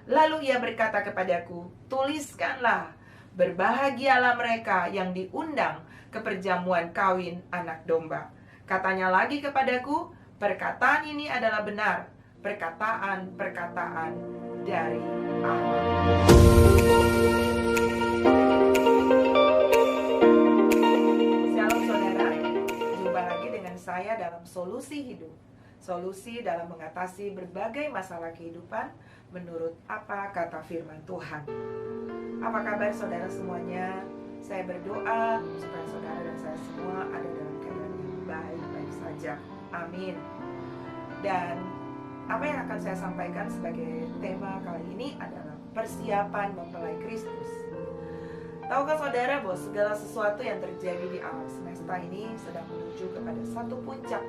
Lalu ia berkata kepadaku, tuliskanlah, berbahagialah mereka yang diundang ke perjamuan kawin anak domba. Katanya lagi kepadaku, perkataan ini adalah benar, perkataan-perkataan dari Allah. Shalom saudara, jumpa lagi dengan saya dalam Solusi Hidup. Solusi dalam mengatasi berbagai masalah kehidupan menurut apa kata firman Tuhan. Apa kabar saudara semuanya? Saya berdoa supaya saudara dan saya semua ada dalam keadaan yang baik-baik saja. Amin. Dan apa yang akan saya sampaikan sebagai tema kali ini adalah persiapan mempelai Kristus. Tahukah saudara bahwa segala sesuatu yang terjadi di alam semesta ini sedang menuju kepada satu puncak,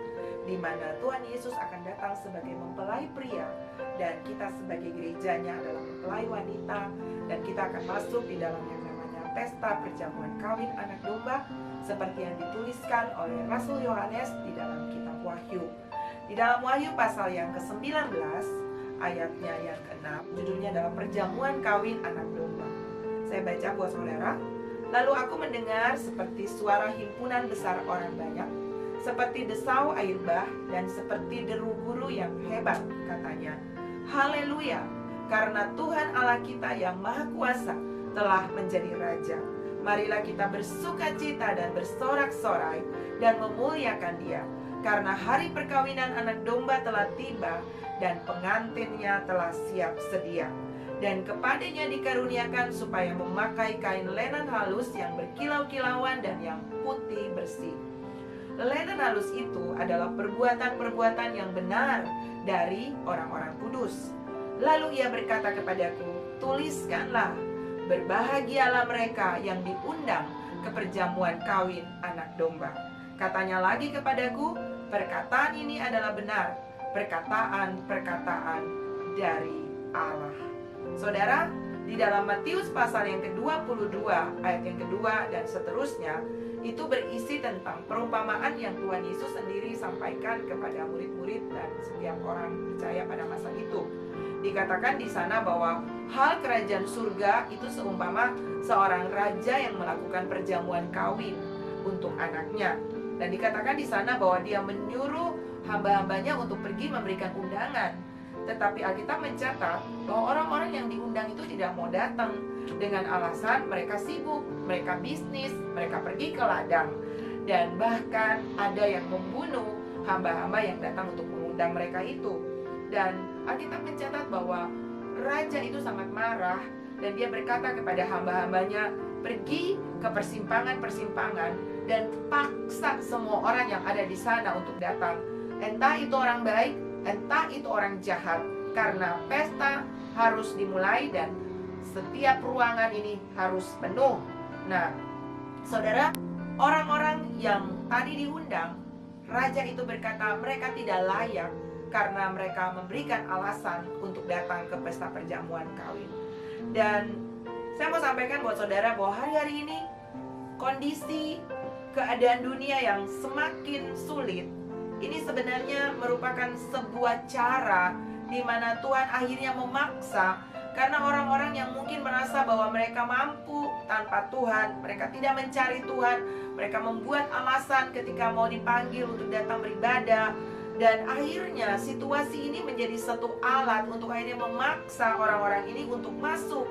di mana Tuhan Yesus akan datang sebagai mempelai pria dan kita sebagai gerejanya adalah mempelai wanita, dan kita akan masuk di dalam yang namanya pesta perjamuan kawin anak domba seperti yang dituliskan oleh Rasul Yohanes di dalam kitab Wahyu. Di dalam Wahyu pasal yang ke-19 ayatnya yang ke-6, judulnya adalah perjamuan kawin anak domba. Saya baca buat saudara. Lalu aku mendengar seperti suara himpunan besar orang banyak, seperti desau air bah dan seperti deru guru yang hebat, katanya, haleluya, karena Tuhan Allah kita yang maha kuasa telah menjadi raja. Marilah kita bersukacita dan bersorak-sorai dan memuliakan Dia, karena hari perkawinan anak domba telah tiba dan pengantinnya telah siap sedia. Dan kepadanya dikaruniakan supaya memakai kain lenan halus yang berkilau-kilauan dan yang putih bersih. Lenan halus itu adalah perbuatan-perbuatan yang benar dari orang-orang kudus. Lalu ia berkata kepadaku, tuliskanlah, berbahagialah mereka yang diundang ke perjamuan kawin anak domba. Katanya lagi kepadaku, perkataan ini adalah benar, perkataan-perkataan dari Allah. Saudara, di dalam Matius pasal yang ke-22 ayat yang kedua dan seterusnya, itu berisi tentang perumpamaan yang Tuhan Yesus sendiri sampaikan kepada murid-murid dan setiap orang percaya pada masa itu. Dikatakan di sana bahwa hal kerajaan surga itu seumpama seorang raja yang melakukan perjamuan kawin untuk anaknya. Dan dikatakan di sana bahwa dia menyuruh hamba-hambanya untuk pergi memberikan undangan. Tetapi Alkitab mencatat bahwa orang-orang yang diundang itu tidak mau datang dengan alasan mereka sibuk, mereka bisnis, mereka pergi ke ladang. Dan bahkan ada yang membunuh hamba-hamba yang datang untuk mengundang mereka itu. Dan Alkitab mencatat bahwa raja itu sangat marah dan dia berkata kepada hamba-hambanya, pergi ke persimpangan-persimpangan dan paksa semua orang yang ada di sana untuk datang. Entah itu orang baik, entah itu orang jahat, karena pesta harus dimulai dan setiap ruangan ini harus penuh. Nah, saudara, orang-orang yang tadi diundang, raja itu berkata mereka tidak layak karena mereka memberikan alasan untuk datang ke pesta perjamuan kawin. Dan saya mau sampaikan buat saudara bahwa hari-hari ini kondisi keadaan dunia yang semakin sulit, ini sebenarnya merupakan sebuah cara di mana Tuhan akhirnya memaksa, karena orang-orang yang mungkin merasa bahwa mereka mampu tanpa Tuhan, mereka tidak mencari Tuhan, mereka membuat alasan ketika mau dipanggil untuk datang beribadah. Dan akhirnya situasi ini menjadi satu alat untuk akhirnya memaksa orang-orang ini untuk masuk,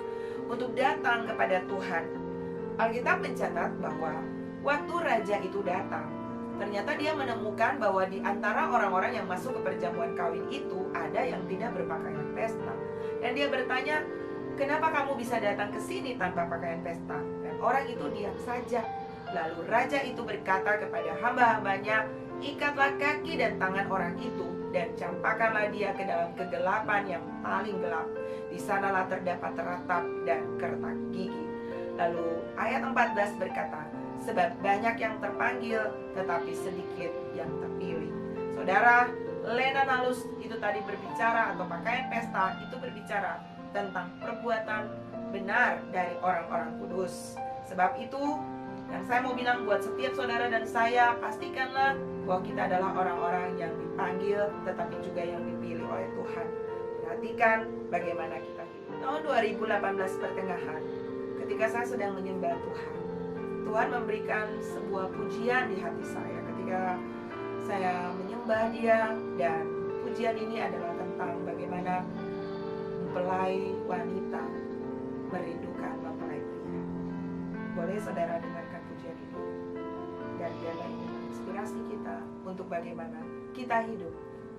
untuk datang kepada Tuhan. Alkitab mencatat bahwa waktu raja itu datang, ternyata dia menemukan bahwa di antara orang-orang yang masuk ke perjamuan kawin itu ada yang tidak berpakaian pesta. Dan dia bertanya, kenapa kamu bisa datang ke sini tanpa pakaian pesta? Dan orang itu diam saja. Lalu raja itu berkata kepada hamba-hambanya, ikatlah kaki dan tangan orang itu dan campakkanlah dia ke dalam kegelapan yang paling gelap. Di sanalah terdapat teratap dan kertak gigi. Lalu ayat 14 berkata, sebab banyak yang terpanggil, tetapi sedikit yang terpilih. Saudara, lenan halus itu tadi berbicara, atau pakaian pesta itu berbicara tentang perbuatan benar dari orang-orang kudus. Sebab itu, yang saya mau bilang buat setiap saudara dan saya, pastikanlah bahwa kita adalah orang-orang yang dipanggil, tetapi juga yang dipilih oleh Tuhan. perhatikan bagaimana kita hidup. Tahun 2018 pertengahan, ketika saya sedang menyembah Tuhan, Tuhan memberikan sebuah pujian di hati saya ketika saya menyembah Dia, dan pujian ini adalah tentang bagaimana mempelai wanita merindukan mempelai pria. Boleh saudara dengarkan pujian ini, dan biarlah ini menginspirasi kita untuk bagaimana kita hidup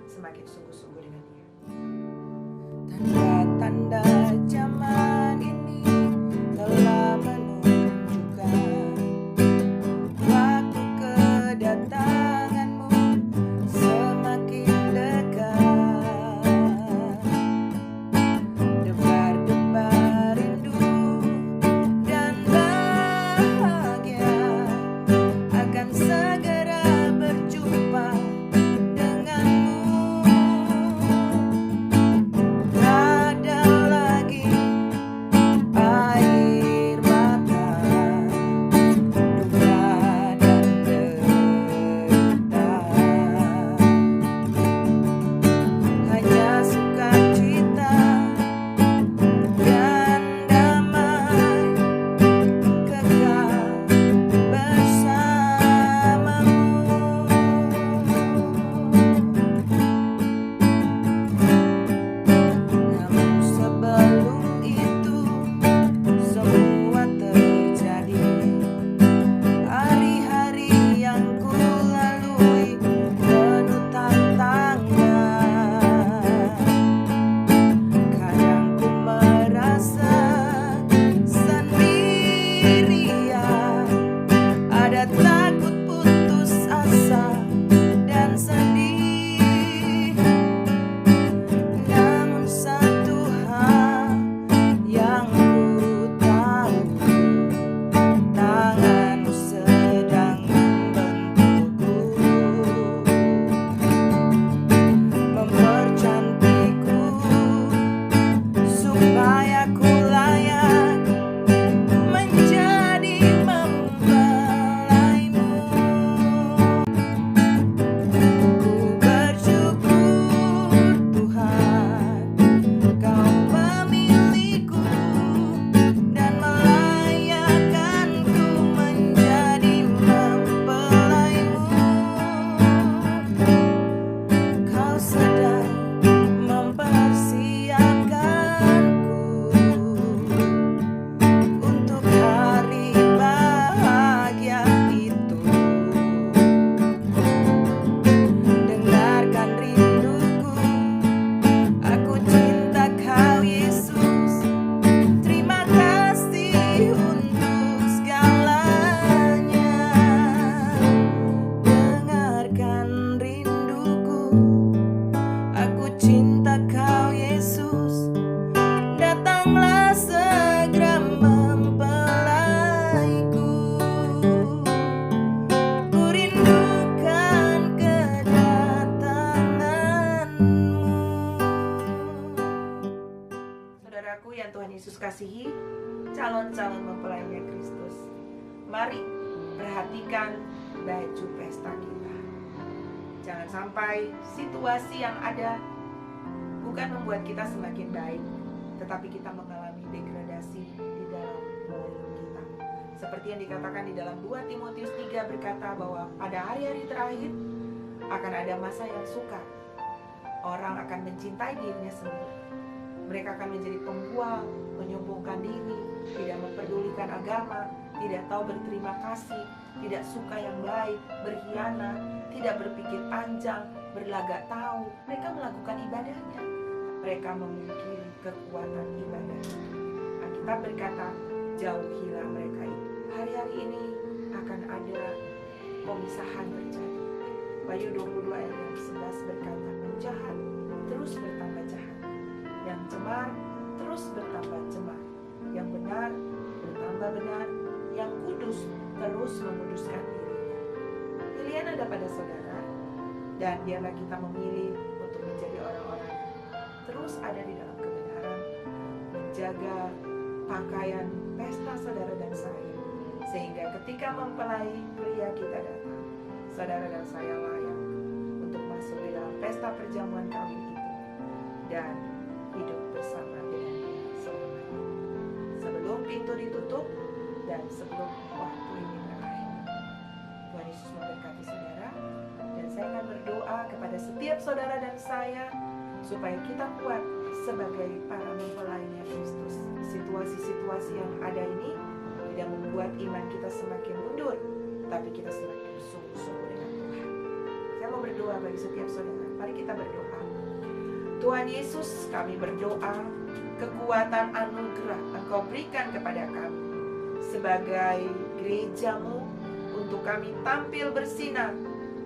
semakin sungguh-sungguh dengan Dia. Tanda-tanda zaman ini telah menunjukkan waktu kedatanganmu semakin dekat. Debar-debar rindu dan bahagia akan segera berjumpa denganmu. Tak ada lagi air mata, duka dan derita, hanya sukacita dan damai kekal bersamamu. Namun sebelum itu semua terjadi, hari-hari yang ku lalui penuh tantangan. Kadang ku merasa sendirian, ada takut putus asa dan sedih. Namun satu hal yang ku tahu, tanganmu sedang membentukku, mempercantikku supaya ku layak menjadi mempelaimu. Ku bersyukur Tuhan, Kau memilihku dan melayakkanku menjadi mempelaimu. Kau sedang mempersiapkanku untuk hari bahagia itu. Dengarkan rinduku, aku cinta Kau Yesus. Terima kasih untuk segalanya. Dengarkan rinduku, aku cinta Kau Yesus. Datanglah segera mempelaiku. Ku rindukan kedatanganmu. Saudaraku yang Tuhan Yesus kasihi, calon-calon mempelainya Kristus, mari perhatikan baju pesta kita. Jangan sampai situasi yang ada bukan membuat kita semakin baik, tetapi kita mengalami degradasi di dalam poin kita. Seperti yang dikatakan di dalam 2 Timotius 3 berkata bahwa pada hari-hari terakhir akan ada masa yang sukar. Orang akan mencintai dirinya sendiri. Mereka akan menjadi pembual, menyombongkan diri, tidak memperdulikan agama, tidak tahu berterima kasih, tidak suka yang baik, berkhianat, tidak berpikir panjang, berlagak tahu. Mereka melakukan ibadahnya, mereka memungkiri kekuatan ibadahnya. Alkitab berkata, jauhilah mereka itu. Hari-hari ini akan ada pemisahan terjadi. Wahyu 22 ayat 11 berkata, yang jahat terus bertambah jahat, yang cemar terus bertambah cemar, yang benar bertambah benar, yang kudus terus menguduskan dirinya. Pilihan ada pada saudara, dan biarlah kita memilih untuk menjadi orang-orang terus ada di dalam kebenaran, menjaga pakaian pesta saudara dan saya, sehingga ketika mempelai pria kita datang, saudara dan saya layak untuk masuk di dalam pesta perjamuan kawin itu, dan hidup bersama dengan Dia selamanya. Sebelum pintu ditutup dan sebelum waktu ini berakhir, Tuhan Yesus memberkati saudara. Dan saya akan berdoa kepada setiap saudara dan saya supaya kita kuat sebagai para mempelainya Kristus. Situasi-situasi yang ada ini tidak membuat iman kita semakin mundur, tapi kita semakin bersungguh-sungguh dengan Tuhan. Saya mau berdoa bagi setiap saudara. Mari kita berdoa. Tuhan Yesus, kami berdoa kekuatan anugerah Engkau berikan kepada kami sebagai gereja-Mu, untuk kami tampil bersinar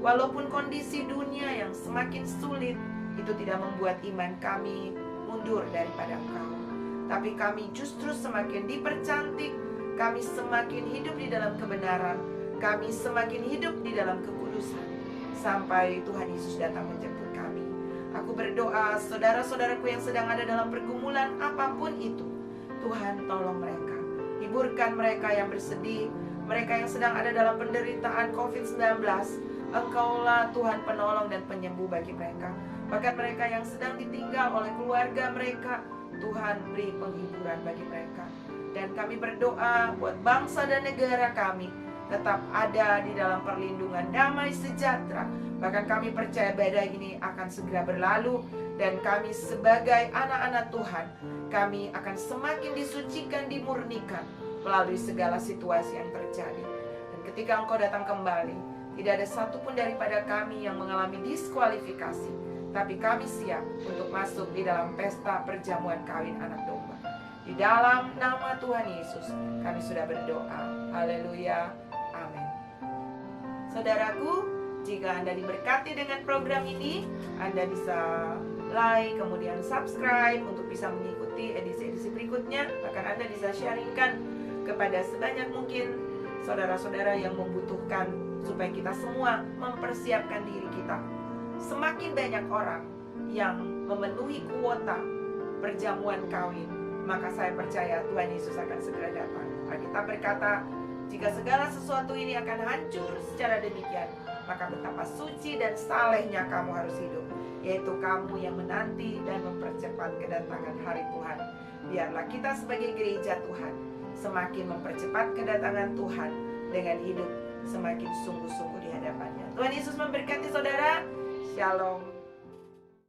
walaupun kondisi dunia yang semakin sulit itu tidak membuat iman kami mundur daripada Engkau, tapi kami justru semakin dipercantik, kami semakin hidup di dalam kebenaran, kami semakin hidup di dalam kekudusan sampai Tuhan Yesus datang menjemput kami. Aku berdoa saudara-saudaraku yang sedang ada dalam pergumulan apapun itu, Tuhan tolong mereka, hiburkan mereka yang bersedih, mereka yang sedang ada dalam penderitaan COVID-19. Engkaulah Tuhan penolong dan penyembuh bagi mereka. Bahkan mereka yang sedang ditinggal oleh keluarga mereka, Tuhan beri penghiburan bagi mereka. Dan kami berdoa buat bangsa dan negara kami tetap ada di dalam perlindungan damai sejahtera. Bahkan kami percaya badai ini akan segera berlalu, dan kami sebagai anak-anak Tuhan, kami akan semakin disucikan, dimurnikan melalui segala situasi yang terjadi. Dan ketika Engkau datang kembali, tidak ada satupun daripada kami yang mengalami diskualifikasi, tapi kami siap untuk masuk di dalam pesta perjamuan kawin anak domba. Di dalam nama Tuhan Yesus kami sudah berdoa. Haleluya. Amin. Saudaraku, jika Anda diberkati dengan program ini, Anda bisa like, kemudian subscribe untuk bisa mengikuti edisi-edisi berikutnya. Bahkan Anda bisa sharingkan kepada sebanyak mungkin saudara-saudara yang membutuhkan, supaya kita semua mempersiapkan diri kita. Semakin banyak orang yang memenuhi kuota perjamuan kawin, maka saya percaya Tuhan Yesus akan segera datang. Alkitab berkata, jika segala sesuatu ini akan hancur secara demikian, maka betapa suci dan salehnya kamu harus hidup, yaitu kamu yang menanti dan mempercepat kedatangan hari Tuhan. Biarlah kita sebagai gereja Tuhan semakin mempercepat kedatangan Tuhan dengan hidup semakin sungguh-sungguh di hadapannya. Tuhan Yesus memberkati saudara. Shalom.